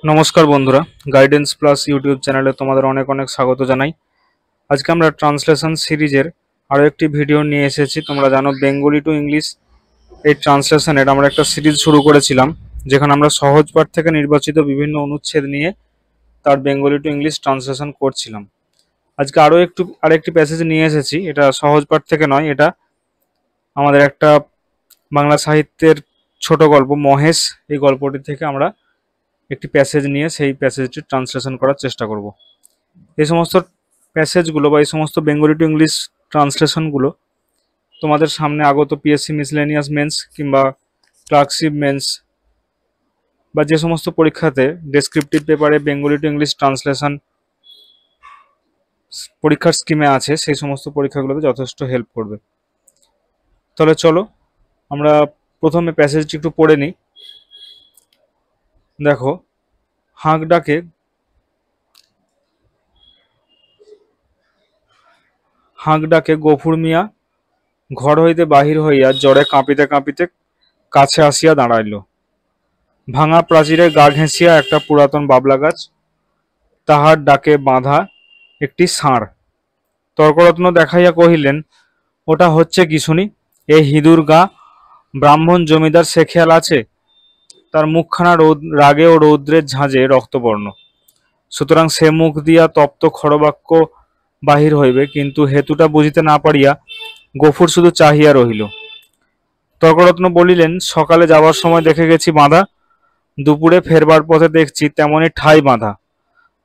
নমস্কার বন্ধুরা, guidance plus YouTube চ্যানেলে তোমাদের অনেক অনেক স্বাগত জানাই। আজকে আমরা ট্রান্সলেশন সিরিজের আরও একটি ভিডিও নিয়ে এসেছি। তোমরা জানো বেঙ্গলি টু ইংলিশ এই ট্রান্সলেশনের আমরা একটা সিরিজ শুরু করেছিলাম, যেখানে আমরা সহজ পাঠ থেকে নির্বাচিত বিভিন্ন অনুচ্ছেদ নিয়ে তার বেঙ্গলি টু ইংলিশ ট্রান্সলেশন করছিলাম। আজকে আরেকটি প্যাসেজ নিয়ে এসেছি। এটা সহজ পাঠ থেকে নয়, এটা আমাদের একটা বাংলা সাহিত্যের ছোট গল্প মহেশ, এই গল্পটি থেকে আমরা একটি প্যাসেজ নিয়ে সেই প্যাসেজটি ট্রান্সলেশন করার চেষ্টা করব। এই সমস্ত প্যাসেজগুলো বা এই সমস্ত বেঙ্গলি টু ইংলিশ ট্রান্সলেশনগুলো তোমাদের সামনে আগত পিএসসি মিসলেনিয়াস মেন্স কিংবা ক্লার্কশিপ মেন্স বা যে সমস্ত পরীক্ষাতে ডেসক্রিপটিভ পেপারে বেঙ্গলি টু ইংলিশ ট্রান্সলেশন পরীক্ষার স্কিমে আছে, সেই সমস্ত পরীক্ষাগুলোতে যথেষ্ট হেল্প করবে। তাহলে চলো আমরা প্রথমে প্যাসেজটি একটু পড়ে নিই। দেখো, হাঁক ডাকে গফুর মিয়া ঘর হইতে বাহির হইয়া জ্বরে কাঁপিতে কাঁপিতে কাছে আসিয়া দাঁড়াইল। ভাঙা প্রাচীরে গা ঘেঁষিয়া একটা পুরাতন বাবলা গাছ, তাহার ডাকে বাঁধা একটি ষাঁড়। তর্করত্ন দেখাইয়া কহিলেন, ওটা হচ্ছে কি শুনি? এ হিঁদুর গা, ব্রাহ্মণ জমিদার সে খেয়াল আছে? তার মুখখানা রাগে ও রৌদ্রের ঝাঁজে রক্তবর্ণ, সুতরাং সে মুখ দিয়া তপ্ত খড়বাক্য বাহির হইবে। কিন্তু হেতুটা বুঝিতে না পারিয়া গফুর শুধু চাহিয়া রহিল। তর্করত্ন বলিলেন, সকালে যাবার সময় দেখে গেছি বাঁধা, দুপুরে ফেরবার পথে দেখছি তেমনি ঠাই বাঁধা।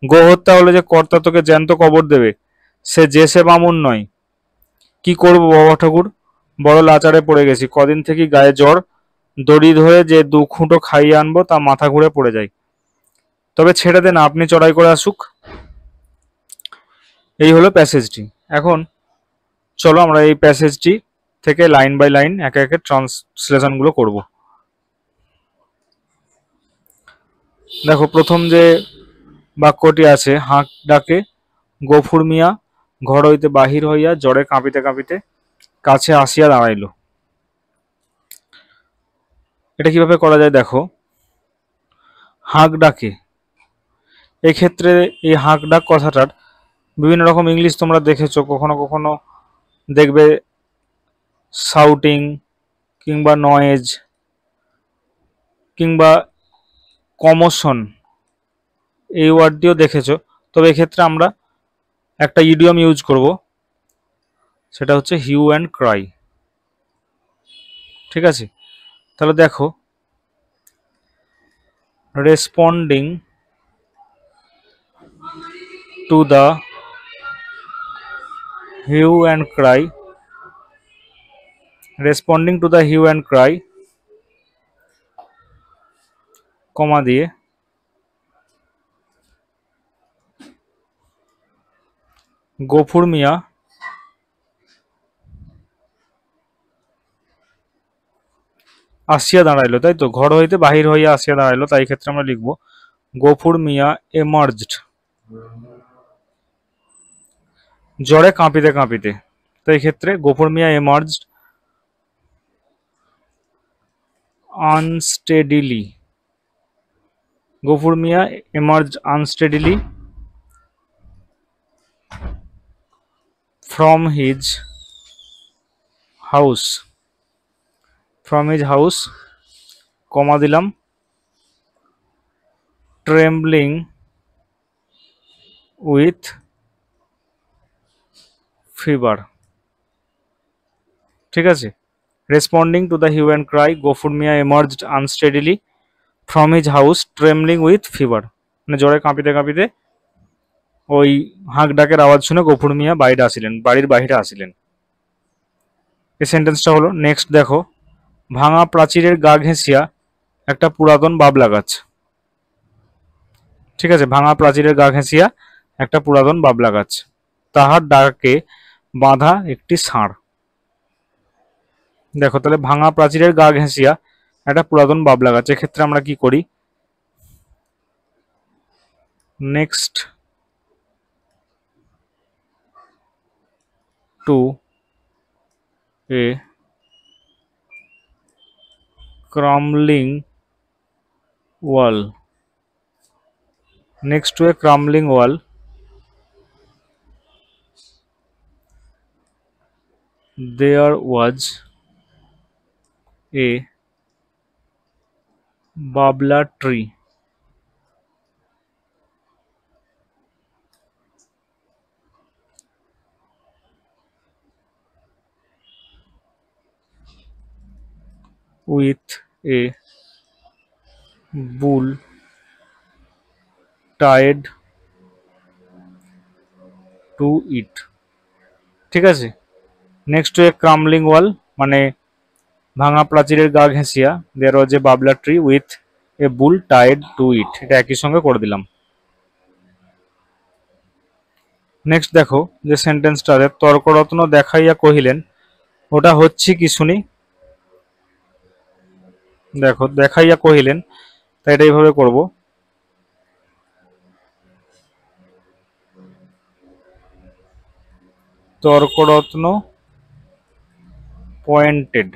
গোহত্যা হলে যে কর্তা তোকে জ্যান্ত কবর দেবে, সে বামুন নয়। কি করব বাবা ঠাকুর, বড় লাচারে পড়ে গেছি। কদিন থেকে গায়ে জ্বর, দড়ি ধরে যে 2 খুঁটো খাইয়ে আনবো তা মাথা ঘুরে পড়ে যায়। তবে ছেড়ে দেন, আপনি চড়াই করে আসুক। এই হলো প্যাসেজটি। এখন চলো আমরা এই প্যাসেজটি থেকে লাইন বাই লাইন একে একে ট্রান্সলেশনগুলো করব। দেখো, প্রথম যে বাক্যটি আছে, হাঁক ডাকে গফুর মিয়া ঘর হইতে বাহির হইয়া জ্বরে কাঁপিতে কাঁপিতে কাছে আসিয়া দাঁড়াইল। এটা কিভাবে করা যায় দেখো, হাঁক ডাকে, এক্ষেত্রে এই হাঁক ডাক কথাটার বিভিন্ন রকম ইংলিশ তোমরা দেখেছো, কখনো কখনো দেখবে শাউটিং কিংবা নয়েজ কিংবা কমোশন, এই ওয়ার্ডটিও দেখেছো। তবে এক্ষেত্রে আমরা একটা ইডিয়ম ইউজ করব, সেটা হচ্ছে হিউ অ্যান্ড ক্রাই। ঠিক আছে, তাহলে দেখো, responding to the hue and cry, responding to the hue and cry, comma দিয়ে গফুর মিয়া আসিয়া দাঁড়াইলো, তাই তো, ঘর হইতে বাহির হইয়া আসিয়া দাঁড়াইলো, তাই ক্ষেত্রে আমরা লিখব গফুর মিয়া এমার্জড, জ্বরে কাঁপিতে কাঁপিতে। তো এই ক্ষেত্রে Gafur Mia emerged unsteadily, Gafur Mia emerged unsteadily from his house, comma দিলাম, trembling with fever। ঠিক আছে, responding to the hue and cry Gafur Mia emerged unsteadily from his house trembling with fever, মানে জ্বরে কাঁপিতে কাঁপিতে ওই হাঁক ডাকের আওয়াজ শুনে গফুর মিয়া বাড়ির বাইরে আসিলেন। এই সেন্টেন্সটা হলো। নেক্সট দেখো, ভাঙা প্রাচীরের গা ঘেঁষিয়া একটা পুরাতন বাবলা গাছ। ঠিক আছে, ভাঙা প্রাচীরের গা ঘেঁষিয়া একটা পুরাতন বাবলা গাছ, তাহার ডাকে বাঁধা একটি ষাঁড়। দেখো, তাহলে ভাঙা প্রাচীরের গা ঘেঁষিয়া একটা পুরাতন বাবলা গাছ, এক্ষেত্রে আমরা কি করি, next to a crumbling wall, Next to a crumbling wall, there was a babla tree with a bull tied to it. ঠিক আছে, নেক্সট টু এ ক্রামলিং ওয়াল মানে ভাঙা প্রাচীরের গা ঘেঁষিয়া দেয়ার was a babla tree with a bull tied to it, এটা একই সঙ্গে করে দিলাম। নেক্সট দেখো যে সেন্টেন্সটা আছে, তর্করত্ন দেখাইয়া কহিলেন, ওটা হচ্ছে কি শুনি। দেখো দেখাইয়া কহিলেন, তাই এটা এইভাবে করব, Tarkaratna pointed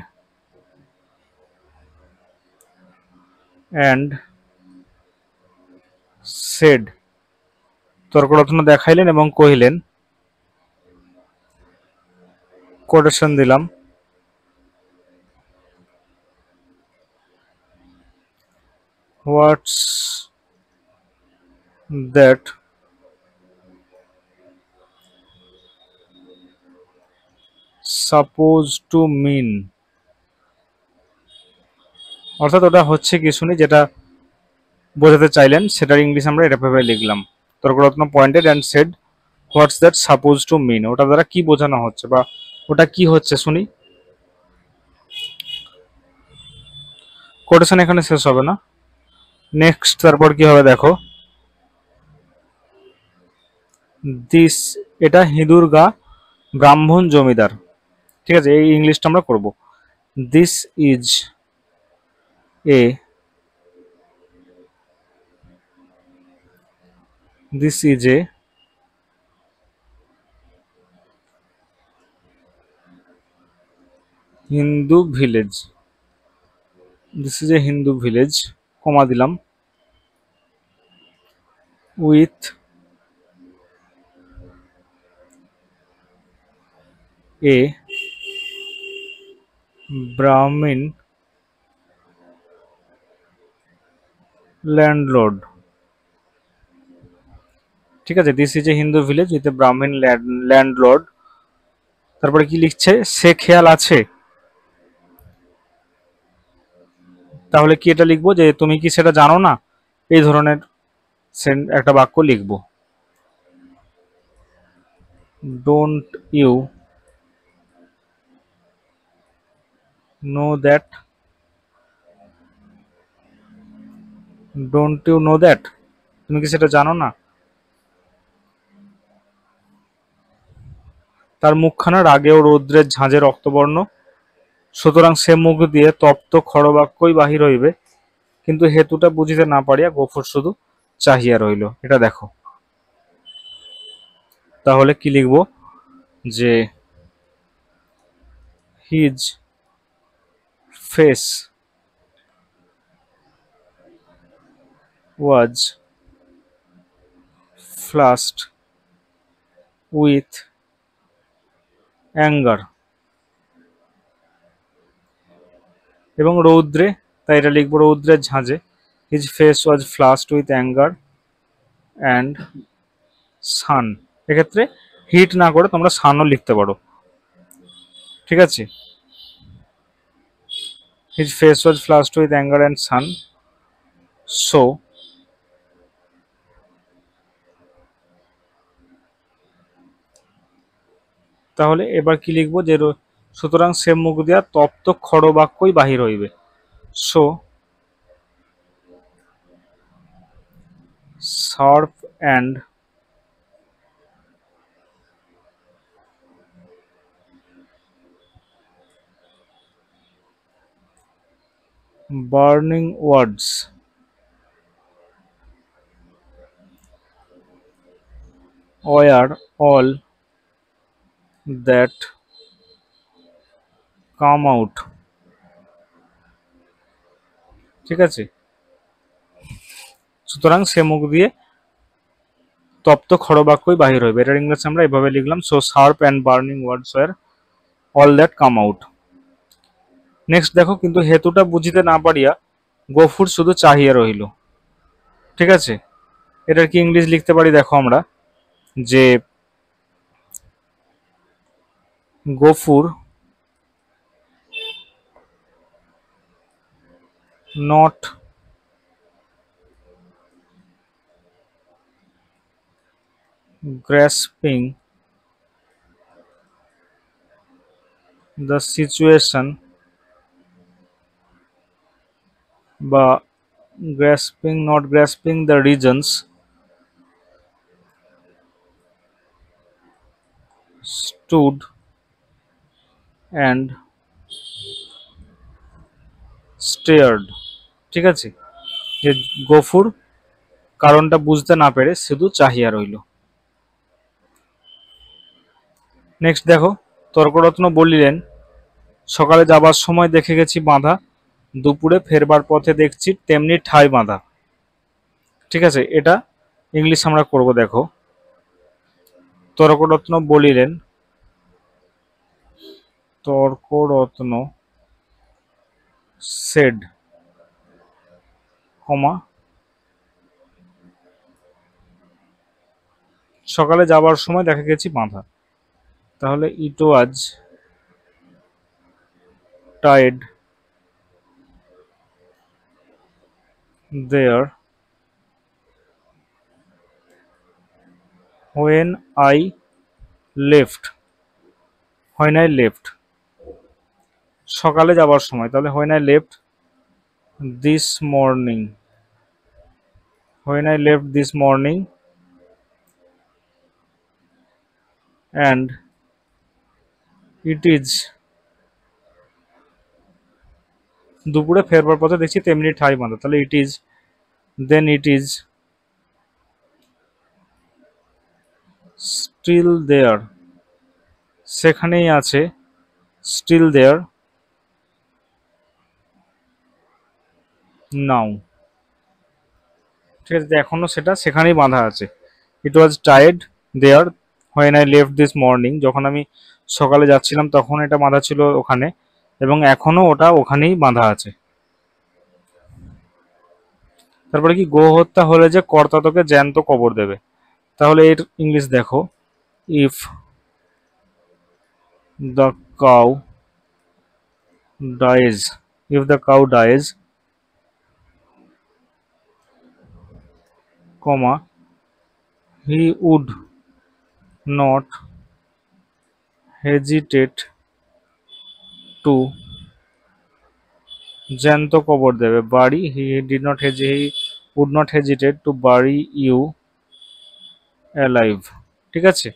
and shed, Tarkaratna দেখাইলেন এবং কহিলেন, কোটেশন দিলাম, হোয়াটস দ্যাট সাপোজ টু মিন, অর্থাৎ ওটা হচ্ছে কি শুনি যেটা বোঝাতে চাইলেন সেটার ইংলিশ আমরা এটা ভেবে লিখলাম, Tarkaratna pointed and said what's that suppose to mean, ওটা দ্বারা কি বোঝানো হচ্ছে বা ওটা কি হচ্ছে শুনি। কোটেশন এখানে শেষ হবে না, নেক্সট তারপর কি হবে দেখো, দিস, এটা হিঁদুর গা ব্রাহ্মণ জমিদার, ঠিক আছে, এই ইংলিশটা আমরা করব, this is a, this is a Hindu village, this is a Hindu village, comma দিলাম, উইথ এ ব্রাহ্মণ ল্যান্ডলর্ড, ঠিক আছে, this is a Hindu village with a Brahmin landlord, তারপরে কি লিখছে, সে খেয়াল আছে, তাহলে কি এটা লিখবো যে তুমি কি সেটা জানো না, এই ধরনের একটা বাক্য লিখবো, don't you know that, don't you know that, তুমি কি সেটা জানো না। তার মুখখানা রাগে ও রৌদ্রের ঝাঁঝে রক্তবর্ণ, সুতরাং সে মুখ দিয়ে তপ্ত খড়বাক্যই বাহির হইবে, কিন্তু হেতুটা বুঝিতে না পারিয়া গোফর শুধু চাহিয়া রইল, এটা দেখো, তাহলে কি লিখবো যে his face was flushed with anger, এবং রৌদ্রে, তাই এটা লিখবো রৌদ্রের ঝাঁঝে, his face was flushed with anger and sun, এক্ষেত্রে হিট না করে তোমরা সানও লিখতে পারো, ঠিক আছে, his face was flushed with anger and sun, so তাহলে এবার কি লিখবো যে সুতরাং সে মুখ দিয়া তপ্ত খড়বাক্যই বাহির হইবে, so sharp and burning words were all that come out, ঠিক আছে, সুতরাং সে মুখ দিয়ে তপ্ত খড়বাক্যই বাহির হইবে। এটার ইংলিশ আমরা এভাবে লিখলাম, so sharp and burning words were all that come out. Next দেখো, কিন্তু হেতুটা বুঝিতে না পারিয়া গফুর শুধু চাহিয়া রহিল। ঠিক আছে, এটার কি ইংলিশ লিখতে পারি দেখো আমরা, যে Gafur not grasping the situation বা not grasping the reasons stood and stared। ঠিক আছে, যে গফুর কারণটা বুঝতে না পেরে শুধু চাহিয়া রইল। নেক্সট দেখো, তর্করত্ন বলিলেন, সকালে যাবার সময় দেখে গেছি বাঁধা, দুপুরে ফেরবার পথে দেখছি তেমনি ঠাই বাঁধা। ঠিক আছে, এটা ইংলিশ আমরা করব। দেখো, তর্করত্ন বলিলেন, তর্করত্ন সেড, কমা, সকালে যাবার সময় দেখা গেছি বাঁধা, তাহলে it was tied there when I left, when I left, সকালে যাবার সময়, তাহলে when I left this morning, when I left this morning and it is, দুপুরে ফেরবার পথে দেখছি তেমনি ঠাই বাঁধা, তাহলে it is, then it is still there, সেখানেই আছে still there now। ঠিক আছে, এখনো সেটা সেখানেই বাঁধা আছে। It was tied there when I left this morning, যখন আমি সকালে যাচ্ছিলাম তখন এটা বাঁধা ছিল ওখানে, এবং এখনো ওটা ওখানেই বাঁধা আছে। তারপরে কি, গো হত্যা হলে যে কর্তা তোকে জ্যান্ত কবর দেবে, তাহলে এর ইংলিশ দেখো, if the cow dies, if the cow dies, comma, he would not hesitate to, জ্যান্ত কবর দেবে, bury, he would not hesitate to bury you alive. ঠিক আছে,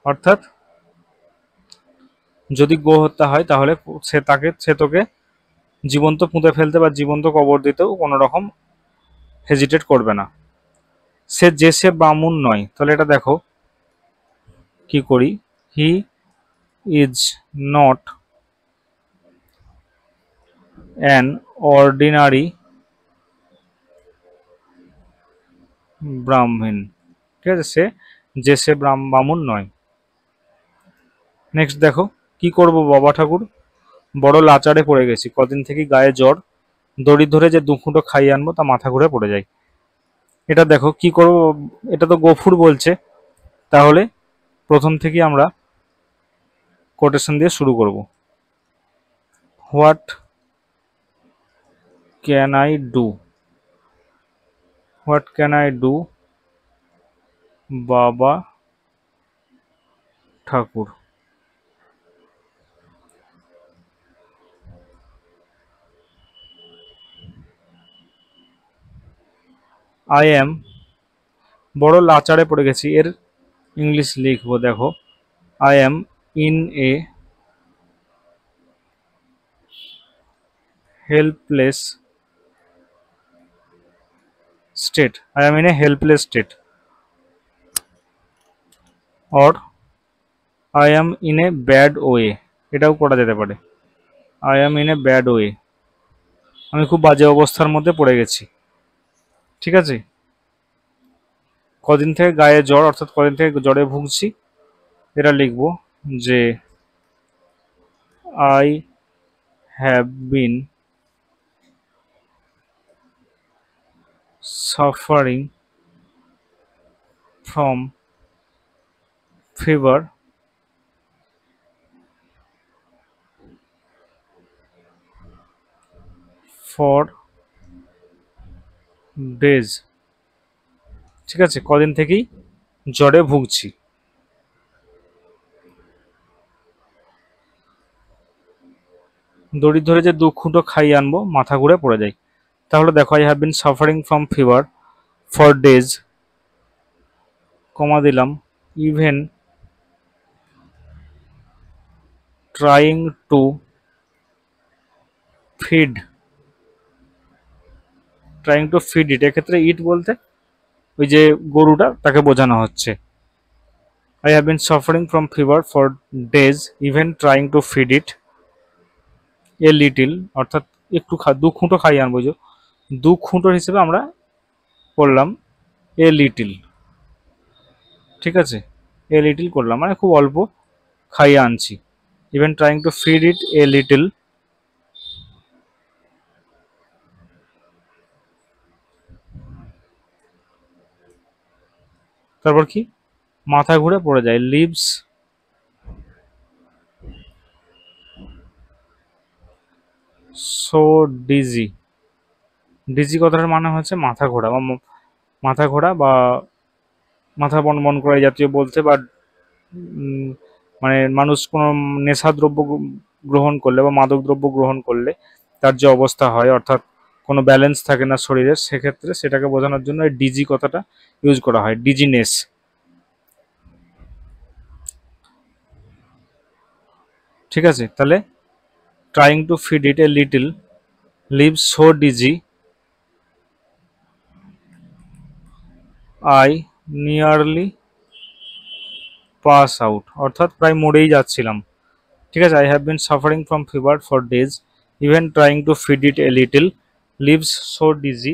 অর্থাৎ যদি গো হত্যা হয় তাহলে সে তোকে জীবন্ত পুঁতে ফেলতে বা জীবন্ত কবর দিতেও কোনো রকম হেজিটেট করবে না। সে বামুন নয়, তাহলে এটা দেখো কি করি, he is not an ordinary ব্রাহ্মণ। ঠিক আছে, সে বামুন নয়। নেক্সট দেখো, কি করব বাবা ঠাকুর, বড় লাচারে পড়ে গেছি, কদিন থেকে গায়ে জ্বর, দড়ি ধরে যে দুখুঁটো খাইয়ে আনবো তা মাথা ঘুরে পড়ে যায়। এটা দেখো কি করব, এটা তো গফুর বলছে, তাহলে প্রথম থেকে আমরা কোটেশন দিয়ে শুরু করব। What can I do, what can I do বাবা ঠাকুর। আই এম, বড় লাচারে পড়ে গেছি, এর ইংলিশ লিখবো দেখো, I am in a helpless state, I am in a helpless state, or I am in a bad way, এটাও করা যেতে পারে, I am in a bad way, আমি খুব বাজে অবস্থার মধ্যে পড়ে গেছি। ঠিক আছে, কদিন থেকে গায়ে জ্বর অর্থাৎ কদিন থেকে জ্বরে ভুগছি, এটা লিখবো যে I have been suffering from fever for days. ঠিক আছে, কদিন থেকেই জ্বরে ভুগছি। দড়ি ধরে যে 2 খুঁটো খাইয়ে আনবো মাথা ঘুরে পড়ে যায়। তাহলে দেখো I have been suffering from fever for days, comma দিলাম, even trying to feed, trying to feed it, এক্ষেত্রে ইট বলতে ওই যে গরুটা তাকে বোঝানো হচ্ছে। I have been suffering from fever for days even trying to feed it a little, অর্থাৎ একটু 2 খুঁটো খাইয়ে আনবো। যে 2 খুঁটোর হিসেবে আমরা করলাম এ লিটিল। ঠিক আছে, এ লিটিল করলাম মানে খুব অল্প খাইয়ে আনছি। Even trying to feed it a little, তারপর কি মাথা ঘুরে পড়ে যায়, লিভস সো ডিজি। ডিজি কথাটার মানে হচ্ছে মাথা ঘোরা বা মাথা ঘোরা বা মাথা বনবন করা জাতীয় বলতে, বা মানে মানুষ কোনো নেশাদ্রব্য গ্রহণ করলে বা মাদক দ্রব্য গ্রহণ করলে তার যে অবস্থা হয়, অর্থাৎ কোনো ব্যালেন্স থাকে না শরীরের, সেক্ষেত্রে সেটাকে বোঝানোর জন্য এই ডিজি কথাটা ইউজ করা হয়, ডিজিনেস। ঠিক আছে, তাহলে trying to feed it a little, leaves so dizzy, I nearly pass out, অর্থাৎ প্রায় মরেই যাচ্ছিলাম। ঠিক আছে, I have been suffering from fever for days even trying to feed it a little, leaves so dizzy,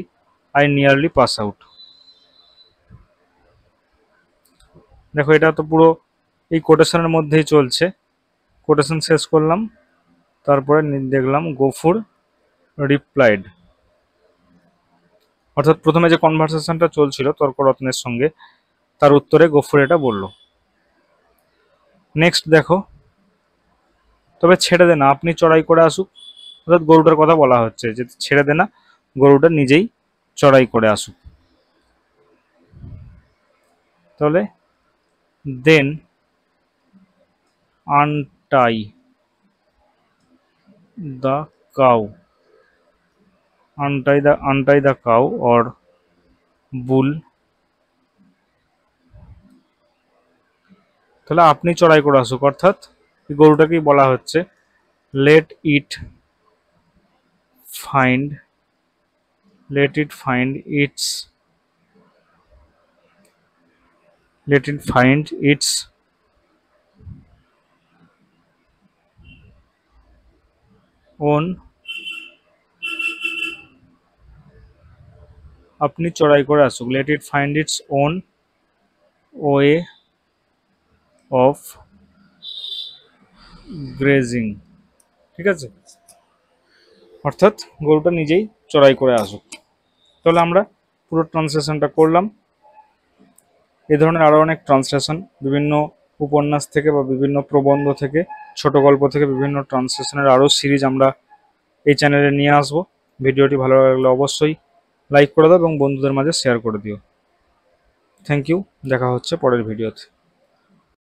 I nearly pass out. দেখো এটা তো পুরো এই কোটেশনের মধ্যেই চলছে। কোটেশন শেষ করলাম, তারপরে দেখলাম গফুর রিপ্লাইড, অর্থাৎ প্রথমে যে কনভারসেশনটা চলছিল তর্করত্নের সঙ্গে, তার উত্তরে গফুর এটা বলল। নেক্সট দেখো, তবে ছেড়ে দে না আপনি চড়াই করে আসুক, অর্থাৎ গরুটার কথা বলা হচ্ছে যে ছেড়ে দে না, গরুটা নিজেই চড়াই করে আসুক। তাহলে then untie the cow, untie the cow or bull, তাহলে আপনি চড়াই করে আসুক, অর্থাৎ গরুটাকেই বলা হচ্ছে let it find its own, আপনি চড়াই করে আসুক, let it find its own way of grazing। ঠিক আছে, অর্থাৎ গরুটা নিজেই চড়াই করে আসুক। তাহলে আমরা পুরো ট্রান্সলেশনটা করলাম। এই ধরনের আরও অনেক ট্রান্সলেশন বিভিন্ন উপন্যাস থেকে বা বিভিন্ন প্রবন্ধ থেকে, ছোট গল্প থেকে বিভিন্ন ট্রান্সলেশনের আরও সিরিজ আমরা এই চ্যানেলে নিয়ে আসব। ভিডিওটি ভালো লাগলে অবশ্যই লাইক করে দাও এবং বন্ধুদের মাঝে শেয়ার করে দিও। থ্যাংক ইউ, দেখা হচ্ছে পরের ভিডিওতে।